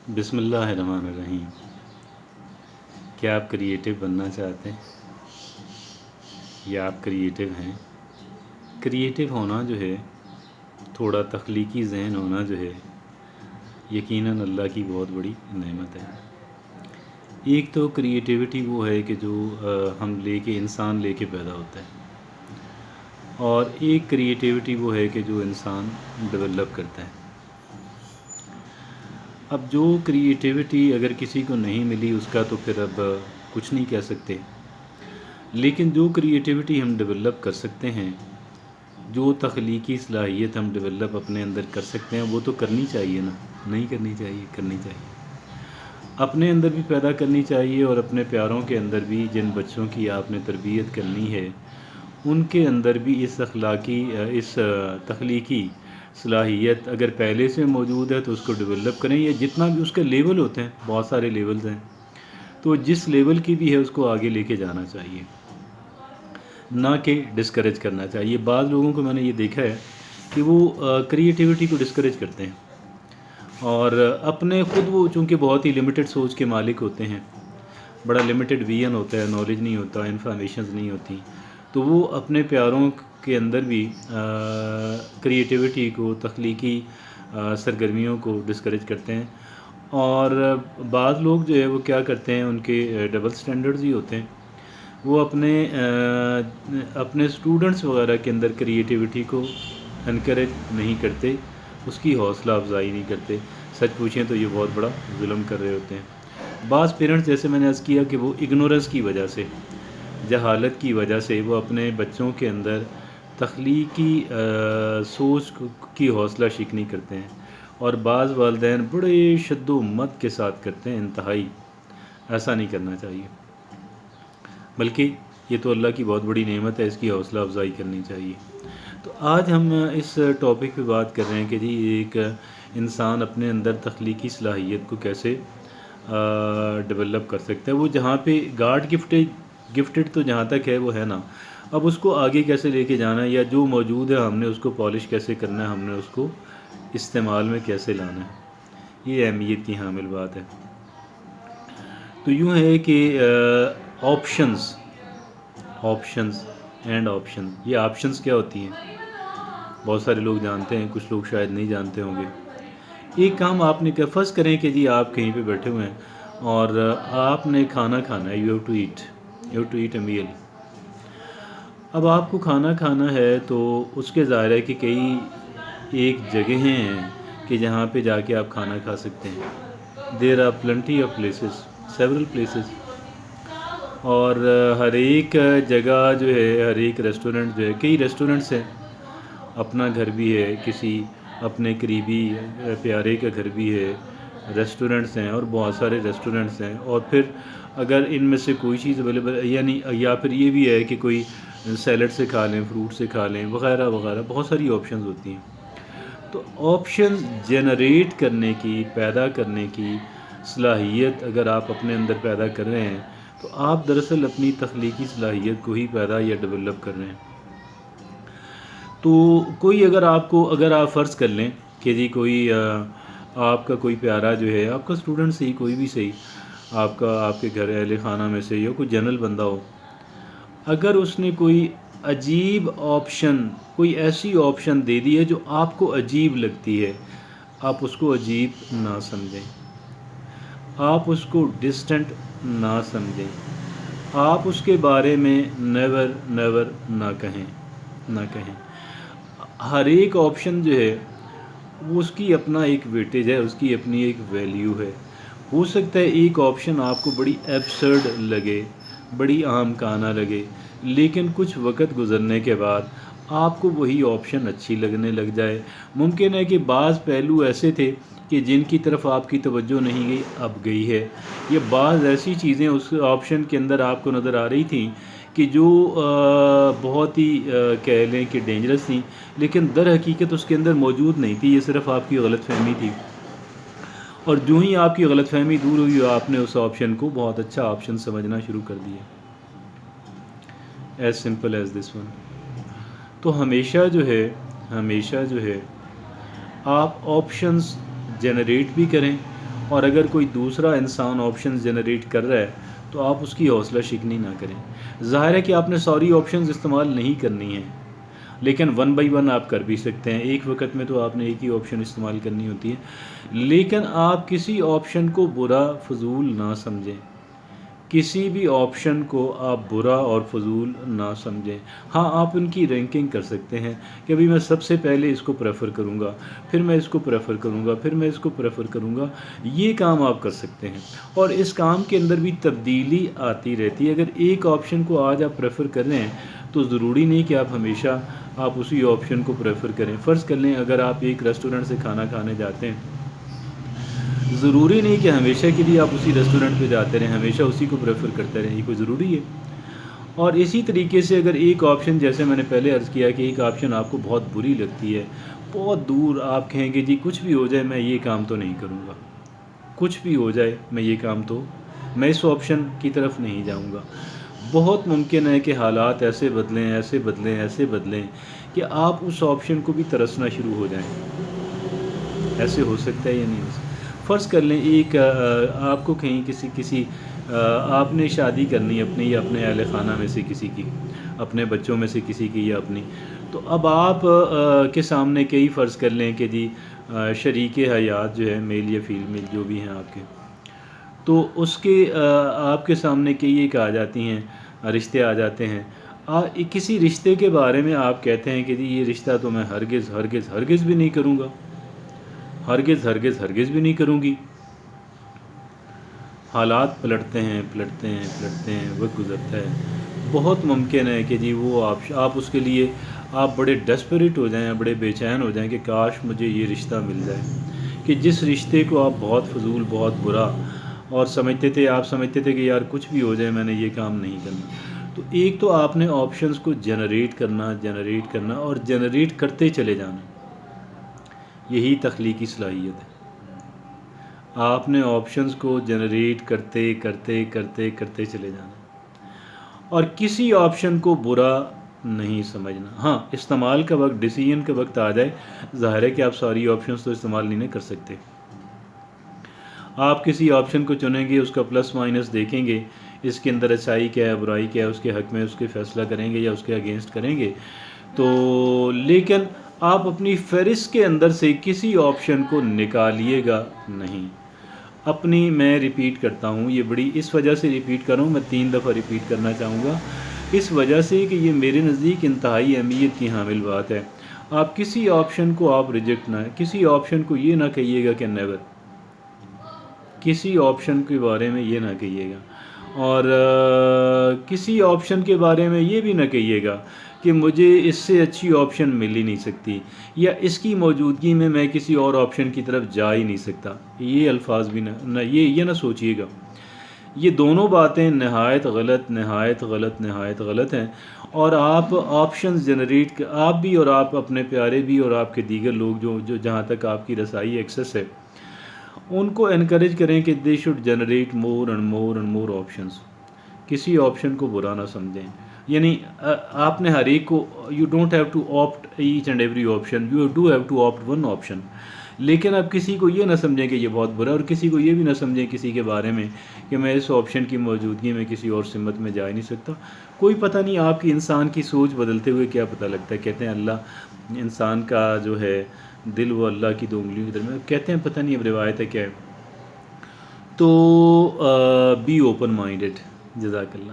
بسم اللہ الرحمن الرحیم۔ کیا آپ کریٹو بننا چاہتے ہیں یا آپ کریٹو ہیں؟ کریٹو ہونا جو ہے، تھوڑا تخلیقی ذہن ہونا جو ہے، یقیناً اللہ کی بہت بڑی نعمت ہے۔ ایک تو کریٹیوٹی وہ ہے کہ جو ہم انسان لے کے پیدا ہوتا ہے، اور ایک کریٹیوٹی وہ ہے کہ جو انسان ڈیولپ کرتا ہے۔ اب جو کریٹیوٹی اگر کسی کو نہیں ملی اس کا تو پھر اب کچھ نہیں کہہ سکتے، لیکن جو کریٹیوٹی ہم ڈیولپ کر سکتے ہیں، جو تخلیقی صلاحیت ہم ڈیولپ اپنے اندر کر سکتے ہیں، وہ تو کرنی چاہیے نا، نہیں کرنی چاہیے، کرنی چاہیے، اپنے اندر بھی پیدا کرنی چاہیے، اور اپنے پیاروں کے اندر بھی، جن بچوں کی آپ نے تربیت کرنی ہے ان کے اندر بھی اس تخلیقی صلاحیت اگر پہلے سے موجود ہے تو اس کو ڈیولپ کریں، یا جتنا بھی اس کے لیول ہوتے ہیں، بہت سارے لیولز ہیں، تو جس لیول کی بھی ہے اس کو آگے لے کے جانا چاہیے، نہ کہ ڈسکریج کرنا چاہیے۔ بعض لوگوں کو میں نے یہ دیکھا ہے کہ وہ کریٹیوٹی کو ڈسکریج کرتے ہیں، اور اپنے خود وہ چونکہ بہت ہی لمیٹڈ سوچ کے مالک ہوتے ہیں، بڑا لمیٹڈ ویژن ہوتا ہے، نالج نہیں ہوتا، انفارمیشنز نہیں ہوتی، تو وہ اپنے پیاروں کے اندر بھی کریٹیوٹی کو، تخلیقی سرگرمیوں کو ڈسکریج کرتے ہیں۔ اور بعض لوگ جو ہے وہ کیا کرتے ہیں، ان کے ڈبل سٹینڈرڈز ہی ہوتے ہیں، وہ اپنے اسٹوڈنٹس وغیرہ کے اندر کریٹیوٹی کو انکریج نہیں کرتے، اس کی حوصلہ افزائی نہیں کرتے۔ سچ پوچھیں تو یہ بہت بڑا ظلم کر رہے ہوتے ہیں۔ بعض پیرنٹس، جیسے میں نے عرض کیا کہ وہ اگنورنس کی وجہ سے، جہالت کی وجہ سے وہ اپنے بچوں کے اندر تخلیقی سوچ کی حوصلہ شکنی کرتے ہیں، اور بعض والدین بڑے شد و مت کے ساتھ کرتے ہیں، انتہائی۔ ایسا نہیں کرنا چاہیے، بلکہ یہ تو اللہ کی بہت بڑی نعمت ہے، اس کی حوصلہ افزائی کرنی چاہیے۔ تو آج ہم اس ٹاپک پہ بات کر رہے ہیں کہ جی ایک انسان اپنے اندر تخلیقی صلاحیت کو کیسے ڈیولپ کر سکتا ہے۔ وہ جہاں پہ گاڈ گفٹڈ تو جہاں تک ہے وہ ہے نا، اب اس کو آگے کیسے لے کے جانا ہے، یا جو موجود ہے ہم نے اس کو پالش کیسے کرنا ہے، ہم نے اس کو استعمال میں کیسے لانا ہے، یہ اہمیت کی حامل بات ہے۔ تو یوں ہے کہ آپشنز اینڈ آپشنز، یہ آپشنز کیا ہوتی ہیں بہت سارے لوگ جانتے ہیں، کچھ لوگ شاید نہیں جانتے ہوں گے۔ ایک کام آپ نے کیا، فرض کریں کہ جی آپ کہیں پہ بیٹھے ہوئے ہیں اور آپ نے کھانا کھانا ہے، you have to at a میل۔ اب آپ کو کھانا کھانا ہے تو اس کے ظاہر ہے کہ کئی ایک جگہیں ہیں کہ جہاں پہ جا کے آپ کھانا کھا سکتے ہیں۔ There are plenty of places, several places, اور ہر ایک جگہ جو ہے، ہر ایک ریسٹورنٹ جو ہے، کئی ریسٹورنٹس ہیں، اپنا گھر بھی ہے، کسی اپنے قریبی پیارے کا گھر بھی ہے، ریسٹورنٹس ہیں، اور بہت سارے ریسٹورنٹس ہیں، اور پھر اگر ان میں سے کوئی چیز اویلیبل، یعنی یا پھر یہ بھی ہے کہ کوئی سیلڈ سے کھا لیں، فروٹ سے کھا لیں، وغیرہ وغیرہ، بہت ساری آپشنز ہوتی ہیں۔ تو آپشن جنریٹ کرنے کی، پیدا کرنے کی صلاحیت اگر آپ اپنے اندر پیدا کر رہے ہیں تو آپ دراصل اپنی تخلیقی صلاحیت کو ہی پیدا یا ڈیولپ کر رہے ہیں۔ تو کوئی اگر آپ فرض کر لیں کہ جی کوئی آپ کا کوئی پیارا جو ہے، آپ کا اسٹوڈنٹ صحیح، کوئی بھی صحیح، آپ کے گھر اہل خانہ میں سے یا کوئی جنرل بندہ ہو، اگر اس نے کوئی عجیب آپشن، کوئی ایسی آپشن دے دی ہے جو آپ کو عجیب لگتی ہے، آپ اس کو عجیب نہ سمجھیں، آپ اس کو ڈسٹنٹ نہ سمجھیں، آپ اس کے بارے میں نیور نہ کہیں۔ ہر ایک آپشن جو ہے وہ اس کی اپنا ایک ویٹیج ہے، اس کی اپنی ایک ویلیو ہے۔ ہو سکتا ہے ایک آپشن آپ کو بڑی ایبسرڈ لگے، بڑی عام کانہ لگے، لیکن کچھ وقت گزرنے کے بعد آپ کو وہی آپشن اچھی لگنے لگ جائے۔ ممکن ہے کہ بعض پہلو ایسے تھے کہ جن کی طرف آپ کی توجہ نہیں گئی، اب گئی ہے، یا بعض ایسی چیزیں اس آپشن کے اندر آپ کو نظر آ رہی تھیں کہ جو بہت ہی کہہ لیں کہ ڈینجرس تھیں، لیکن در حقیقت اس کے اندر موجود نہیں تھی، یہ صرف آپ کی غلط فہمی تھی، اور جو ہی آپ کی غلط فہمی دور ہوئی، آپ نے اس آپشن کو بہت اچھا آپشن سمجھنا شروع کر دیا۔ As simple as this one. تو ہمیشہ جو ہے آپ آپشنز جنریٹ بھی کریں، اور اگر کوئی دوسرا انسان آپشنز جنریٹ کر رہا ہے تو آپ اس کی حوصلہ شکنی نہ کریں. ظاہر ہے کہ آپ نے ساری آپشنز استعمال نہیں کرنی ہیں، لیکن ون بائی ون آپ کر بھی سکتے ہیں. ایک وقت میں تو آپ نے ایک ہی آپشن استعمال کرنی ہوتی ہے، لیکن آپ کسی آپشن کو برا فضول نہ سمجھیں. کسی بھی آپشن کو آپ برا اور فضول نہ سمجھیں. ہاں، آپ ان کی رینکنگ کر سکتے ہیں کہ ابھی میں سب سے پہلے اس کو پریفر کروں گا، پھر میں اس کو پریفر کروں گا، پھر میں اس کو پریفر کروں گا. یہ کام آپ کر سکتے ہیں، اور اس کام کے اندر بھی تبدیلی آتی رہتی ہے. اگر ایک آپشن کو آج آپ پریفر کر رہے ہیں تو ضروری نہیں کہ آپ ہمیشہ آپ اسی آپشن کو پریفر کریں. فرض کر لیں اگر آپ ایک ریسٹورنٹ سے کھانا کھانے جاتے ہیں، ضروری نہیں کہ ہمیشہ کے لیے آپ اسی ریسٹورنٹ پہ جاتے رہیں، ہمیشہ اسی کو پریفر کرتے رہیں. یہ کوئی ضروری ہے؟ اور اسی طریقے سے اگر ایک آپشن، جیسے میں نے پہلے عرض کیا کہ ایک آپشن آپ کو بہت بری لگتی ہے، بہت دور آپ کہیں گے جی کچھ بھی ہو جائے میں یہ کام تو نہیں کروں گا، کچھ بھی ہو جائے میں اس آپشن کی طرف نہیں جاؤں گا. بہت ممکن ہے کہ حالات ایسے بدلیں کہ آپ اس آپشن کو بھی ترسنا شروع ہو جائیں. ایسے ہو سکتا ہے یا نہیں ہو سکتا؟ فرض کر لیں ایک آپ کو کہیں کسی آپ نے شادی کرنی اپنی یا اپنے اہل خانہ میں سے کسی کی، اپنے بچوں میں سے کسی کی یا اپنی، تو اب آپ کے سامنے کئی، فرض کر لیں کہ جی شریک حیات جو ہے، میل یا فیمیل جو بھی ہیں آپ کے، تو اس کے آپ کے سامنے کئی ایک آ جاتی ہیں، رشتے آ جاتے ہیں. کسی رشتے کے بارے میں آپ کہتے ہیں کہ جی یہ رشتہ تو میں ہرگز ہرگز ہرگز بھی نہیں کروں گا، ہرگز ہرگز ہرگز بھی نہیں کروں گی. حالات پلٹتے ہیں، وقت گزرتا ہے، بہت ممکن ہے کہ جی وہ آپ اس کے لیے آپ بڑے ڈیسپریٹ ہو جائیں، بڑے بے چین ہو جائیں کہ کاش مجھے یہ رشتہ مل جائے، کہ جس رشتے کو آپ بہت فضول، بہت برا اور آپ سمجھتے تھے کہ یار کچھ بھی ہو جائے میں نے یہ کام نہیں کرنا. تو ایک تو آپ نے آپشنز کو جنریٹ کرنا اور جنریٹ کرتے چلے جانا. یہی تخلیقی صلاحیت ہے. آپ نے آپشنز کو جنریٹ کرتے چلے جانا، اور کسی آپشن کو برا نہیں سمجھنا. ہاں، استعمال کا وقت، ڈیسیژن کا وقت آ جائے، ظاہر ہے کہ آپ ساری آپشنز تو استعمال نہیں کر سکتے. آپ کسی آپشن کو چنیں گے، اس کا پلس مائنس دیکھیں گے، اس کے اندر اچھائی کیا ہے، برائی کیا ہے، اس کے حق میں اس کے فیصلہ کریں گے یا اس کے اگینسٹ کریں گے. تو لیکن آپ اپنی فہرست کے اندر سے کسی آپشن کو نکالیے گا نہیں. میں ریپیٹ کرتا ہوں، یہ بڑی اس وجہ سے ریپیٹ کر رہا ہوں، میں 3 دفعہ ریپیٹ کرنا چاہوں گا اس وجہ سے کہ یہ میرے نزدیک انتہائی اہمیت کی حامل بات ہے. آپ کسی آپشن کو آپ ریجیکٹ نہ، کسی آپشن کو یہ نہ کہیے گا کہ نیور، کسی آپشن کے بارے میں یہ نہ کہیے گا، اور کسی آپشن کے بارے میں یہ بھی نہ کہیے گا کہ مجھے اس سے اچھی آپشن مل ہی نہیں سکتی، یا اس کی موجودگی میں میں کسی اور آپشن کی طرف جا ہی نہیں سکتا. یہ الفاظ بھی نہ یہ نہ سوچیے گا. یہ دونوں باتیں نہایت غلط ہیں. اور آپ آپشنز جنریٹ، آپ بھی اور آپ اپنے پیارے بھی اور آپ کے دیگر لوگ جو جہاں تک آپ کی رسائی ایکسس ہے، ان کو انکریج کریں کہ they should generate more and more options. کسی آپشن کو برا نہ سمجھیں. یعنی آپ نے ہر ایک کو، you don't have to opt each and every option, you do have to opt one option. لیکن اب کسی کو یہ نہ سمجھیں کہ یہ بہت برا، اور کسی کو یہ بھی نہ سمجھیں کسی کے بارے میں کہ میں اس آپشن کی موجودگی میں کسی اور سمت میں جا ہی نہیں سکتا. کوئی پتہ نہیں آپ کی انسان کی سوچ بدلتے ہوئے کیا پتہ لگتا ہے. کہتے ہیں اللہ، انسان کا جو ہے دل وہ اللہ کی 2 انگلیوں کے درمیان، کہتے ہیں پتہ نہیں اب روایت ہے کیا ہے. تو بی اوپن مائنڈڈ. جزاک اللہ.